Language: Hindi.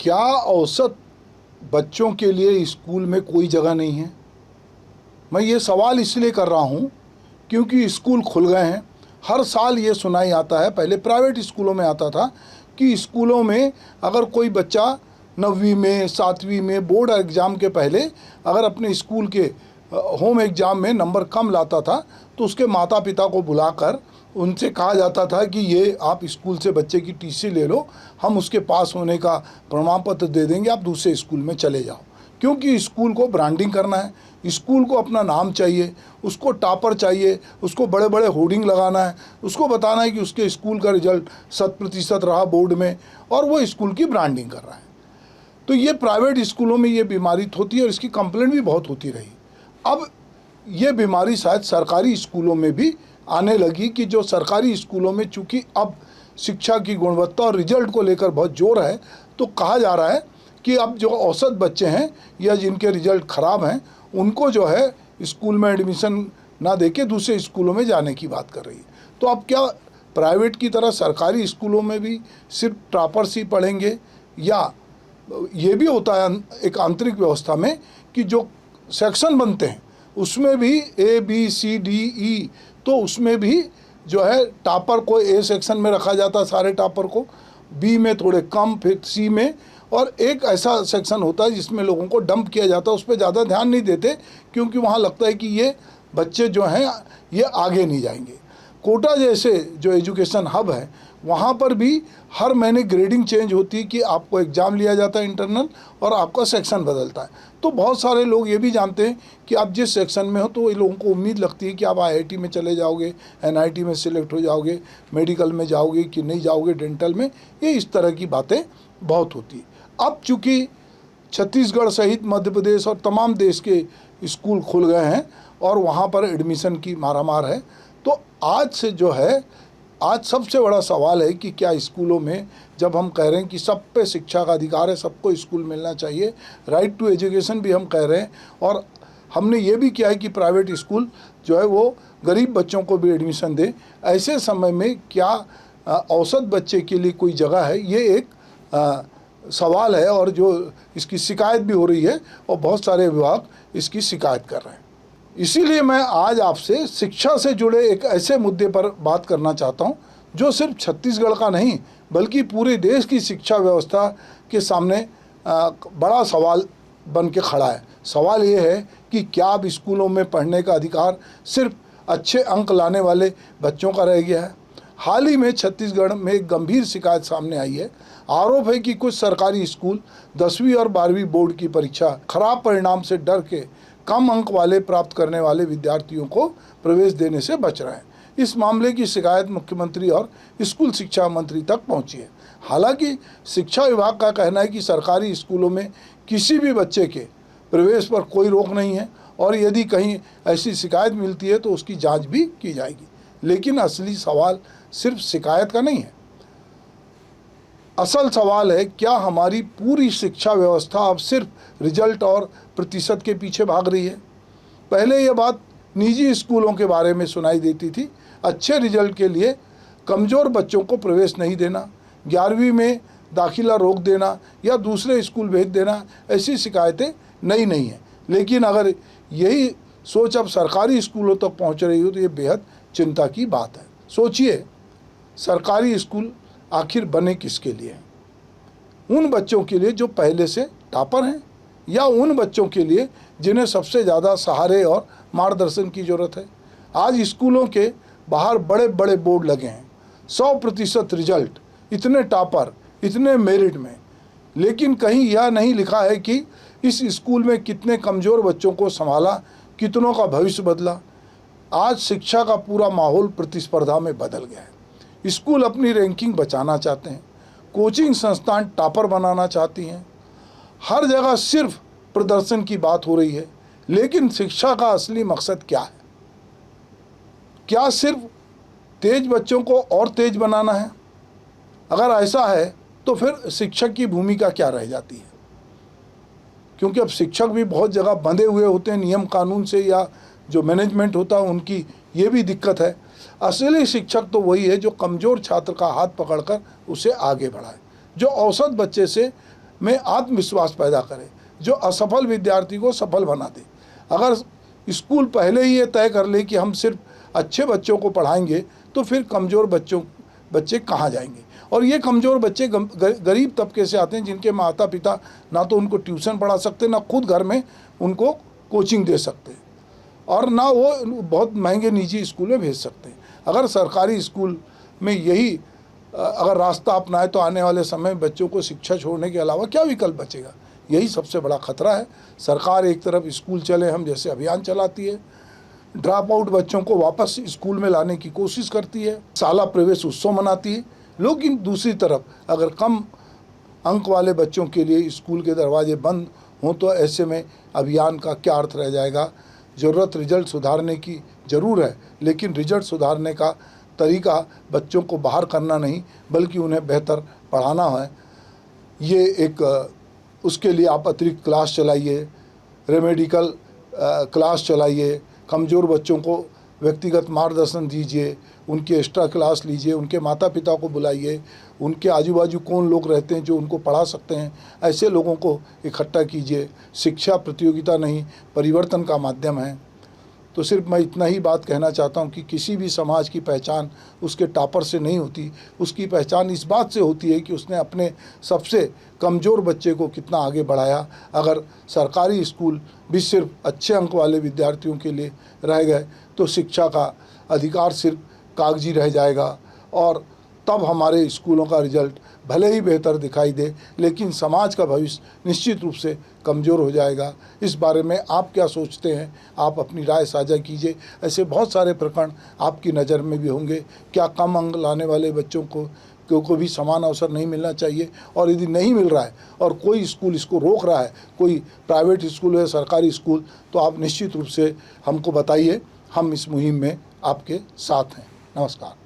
क्या औसत बच्चों के लिए स्कूल में कोई जगह नहीं है? मैं ये सवाल इसलिए कर रहा हूँ क्योंकि स्कूल खुल गए हैं। हर साल ये सुनाई आता है, पहले प्राइवेट स्कूलों में आता था कि स्कूलों में अगर कोई बच्चा 9वीं में 7वीं में बोर्ड एग्ज़ाम के पहले अगर अपने स्कूल के होम एग्ज़ाम में नंबर कम लाता था तो उसके माता पिता को बुलाकर उनसे कहा जाता था कि ये आप स्कूल से बच्चे की टीसी ले लो, हम उसके पास होने का प्रमाण पत्र दे देंगे, आप दूसरे स्कूल में चले जाओ। क्योंकि स्कूल को ब्रांडिंग करना है, स्कूल को अपना नाम चाहिए, उसको टॉपर चाहिए, उसको बड़े बड़े होर्डिंग लगाना है, उसको बताना है कि उसके स्कूल का रिजल्ट 100% रहा बोर्ड में, और वो स्कूल की ब्रांडिंग कर रहा है। तो ये प्राइवेट स्कूलों में ये बीमारी होती है और इसकी कंप्लेंट भी बहुत होती रही। अब ये बीमारी शायद सरकारी स्कूलों में भी आने लगी कि जो सरकारी स्कूलों में चूँकि अब शिक्षा की गुणवत्ता और रिजल्ट को लेकर बहुत जोर है, तो कहा जा रहा है कि अब जो औसत बच्चे हैं या जिनके रिजल्ट ख़राब हैं उनको जो है स्कूल में एडमिशन ना देके दूसरे स्कूलों में जाने की बात कर रही है। तो अब क्या प्राइवेट की तरह सरकारी स्कूलों में भी सिर्फ टॉपर्स ही पढ़ेंगे, या ये भी होता है एक आंतरिक व्यवस्था में कि जो सेक्शन बनते हैं उसमें भी ABCDE, तो उसमें भी जो है टॉपर को A सेक्शन में रखा जाता है, सारे टॉपर को, B में थोड़े कम, फिर C में, और एक ऐसा सेक्शन होता है जिसमें लोगों को डंप किया जाता है। उस पर ज़्यादा ध्यान नहीं देते क्योंकि वहाँ लगता है कि ये बच्चे जो हैं ये आगे नहीं जाएंगे। कोटा जैसे जो एजुकेशन हब है वहाँ पर भी हर महीने ग्रेडिंग चेंज होती है कि आपको एग्ज़ाम लिया जाता है इंटरनल और आपका सेक्शन बदलता है। तो बहुत सारे लोग ये भी जानते हैं कि आप जिस सेक्शन में हो तो ये लोगों को उम्मीद लगती है कि आप IIT में चले जाओगे, NIT में सिलेक्ट हो जाओगे, मेडिकल में जाओगे कि नहीं जाओगे, डेंटल में, ये इस तरह की बातें बहुत होती है। अब चूँकि छत्तीसगढ़ सहित मध्य प्रदेश और तमाम देश के स्कूल खुल गए हैं और वहाँ पर एडमिशन की मारामार है, तो आज से जो है, आज सबसे बड़ा सवाल है कि क्या स्कूलों में, जब हम कह रहे हैं कि सब पे शिक्षा का अधिकार है, सबको स्कूल मिलना चाहिए, राइट टू एजुकेशन भी हम कह रहे हैं, और हमने ये भी किया है कि प्राइवेट स्कूल जो है वो गरीब बच्चों को भी एडमिशन दे, ऐसे समय में क्या औसत बच्चे के लिए कोई जगह है? ये एक सवाल है और जो इसकी शिकायत भी हो रही है और बहुत सारे विभाग इसकी शिकायत कर रहे हैं। इसीलिए मैं आज आपसे शिक्षा से जुड़े एक ऐसे मुद्दे पर बात करना चाहता हूं जो सिर्फ छत्तीसगढ़ का नहीं बल्कि पूरे देश की शिक्षा व्यवस्था के सामने बड़ा सवाल बन के खड़ा है। सवाल ये है कि क्या अब स्कूलों में पढ़ने का अधिकार सिर्फ अच्छे अंक लाने वाले बच्चों का रह गया है? हाल ही में छत्तीसगढ़ में एक गंभीर शिकायत सामने आई है। आरोप है कि कुछ सरकारी स्कूल 10वीं और 12वीं बोर्ड की परीक्षा खराब परिणाम से डर के कम अंक वाले प्राप्त करने वाले विद्यार्थियों को प्रवेश देने से बच रहे हैं। इस मामले की शिकायत मुख्यमंत्री और स्कूल शिक्षा मंत्री तक पहुंची है। हालांकि शिक्षा विभाग का कहना है कि सरकारी स्कूलों में किसी भी बच्चे के प्रवेश पर कोई रोक नहीं है और यदि कहीं ऐसी शिकायत मिलती है तो उसकी जांच भी की जाएगी। लेकिन असली सवाल सिर्फ शिकायत का नहीं है। असल सवाल है, क्या हमारी पूरी शिक्षा व्यवस्था अब सिर्फ रिजल्ट और प्रतिशत के पीछे भाग रही है? पहले यह बात निजी स्कूलों के बारे में सुनाई देती थी। अच्छे रिजल्ट के लिए कमज़ोर बच्चों को प्रवेश नहीं देना, 11वीं में दाखिला रोक देना या दूसरे स्कूल भेज देना, ऐसी शिकायतें नई नहीं हैं। लेकिन अगर यही सोच अब सरकारी स्कूलों तक पहुंच रही हो तो ये बेहद चिंता की बात है। सोचिए, सरकारी स्कूल आखिर बने किसके लिए हैं? उन बच्चों के लिए जो पहले से टॉपर हैं, या उन बच्चों के लिए जिन्हें सबसे ज़्यादा सहारे और मार्गदर्शन की ज़रूरत है? आज स्कूलों के बाहर बड़े बड़े बोर्ड लगे हैं, 100% रिजल्ट, इतने टॉपर, इतने मेरिट में, लेकिन कहीं यह नहीं लिखा है कि इस स्कूल में कितने कमज़ोर बच्चों को संभाला, कितनों का भविष्य बदला। आज शिक्षा का पूरा माहौल प्रतिस्पर्धा में बदल गया है। स्कूल अपनी रैंकिंग बचाना चाहते हैं, कोचिंग संस्थान टॉपर बनाना चाहती हैं, हर जगह सिर्फ प्रदर्शन की बात हो रही है। लेकिन शिक्षा का असली मकसद क्या है? क्या सिर्फ तेज बच्चों को और तेज बनाना है? अगर ऐसा है तो फिर शिक्षक की भूमिका क्या रह जाती है? क्योंकि अब शिक्षक भी बहुत जगह बंधे हुए होते हैं नियम कानून से, या जो मैनेजमेंट होता है उनकी ये भी दिक्कत है। असली शिक्षक तो वही है जो कमज़ोर छात्र का हाथ पकड़कर उसे आगे बढ़ाए, जो औसत बच्चे से में आत्मविश्वास पैदा करे, जो असफल विद्यार्थी को सफल बना दे। अगर स्कूल पहले ही ये तय कर ले कि हम सिर्फ अच्छे बच्चों को पढ़ाएंगे तो फिर कमज़ोर बच्चे कहाँ जाएंगे। और ये कमज़ोर बच्चे गरीब तबके से आते हैं, जिनके माता पिता ना तो उनको ट्यूशन पढ़ा सकते, ना खुद घर में उनको कोचिंग दे सकते, और ना वो बहुत महंगे निजी स्कूल में भेज सकते हैं। अगर सरकारी स्कूल में यही अगर रास्ता अपनाए तो आने वाले समय में बच्चों को शिक्षा छोड़ने के अलावा क्या विकल्प बचेगा। यही सबसे बड़ा खतरा है। सरकार एक तरफ स्कूल चले हम जैसे अभियान चलाती है, ड्रॉप आउट बच्चों को वापस स्कूल में लाने की कोशिश करती है, शाला प्रवेश उत्सव मनाती है, लेकिन दूसरी तरफ अगर कम अंक वाले बच्चों के लिए स्कूल के दरवाजे बंद हों तो ऐसे में अभियान का क्या अर्थ रह जाएगा। ज़रूरत रिजल्ट सुधारने की ज़रूर है, लेकिन रिजल्ट सुधारने का तरीका बच्चों को बाहर करना नहीं बल्कि उन्हें बेहतर पढ़ाना है। ये एक उसके लिए आप अतिरिक्त क्लास चलाइए, रेमेडिकल क्लास चलाइए, कमज़ोर बच्चों को व्यक्तिगत मार्गदर्शन दीजिए, उनके एक्स्ट्रा क्लास लीजिए, उनके माता पिता को बुलाइए, उनके आजू बाजू कौन लोग रहते हैं जो उनको पढ़ा सकते हैं, ऐसे लोगों को इकट्ठा कीजिए। शिक्षा प्रतियोगिता नहीं, परिवर्तन का माध्यम है। तो सिर्फ मैं इतना ही बात कहना चाहता हूँ कि किसी भी समाज की पहचान उसके टॉपर से नहीं होती, उसकी पहचान इस बात से होती है कि उसने अपने सबसे कमज़ोर बच्चे को कितना आगे बढ़ाया। अगर सरकारी स्कूल भी सिर्फ अच्छे अंक वाले विद्यार्थियों के लिए रह गए तो शिक्षा का अधिकार सिर्फ कागजी रह जाएगा, और तब हमारे स्कूलों का रिजल्ट भले ही बेहतर दिखाई दे लेकिन समाज का भविष्य निश्चित रूप से कमज़ोर हो जाएगा। इस बारे में आप क्या सोचते हैं, आप अपनी राय साझा कीजिए। ऐसे बहुत सारे प्रकरण आपकी नज़र में भी होंगे। क्या कम अंक लाने वाले बच्चों को भी समान अवसर नहीं मिलना चाहिए, और यदि नहीं मिल रहा है और कोई स्कूल इसको रोक रहा है, कोई प्राइवेट स्कूल है सरकारी स्कूल, तो आप निश्चित रूप से हमको बताइए। हम इस मुहिम में आपके साथ हैं। नमस्कार।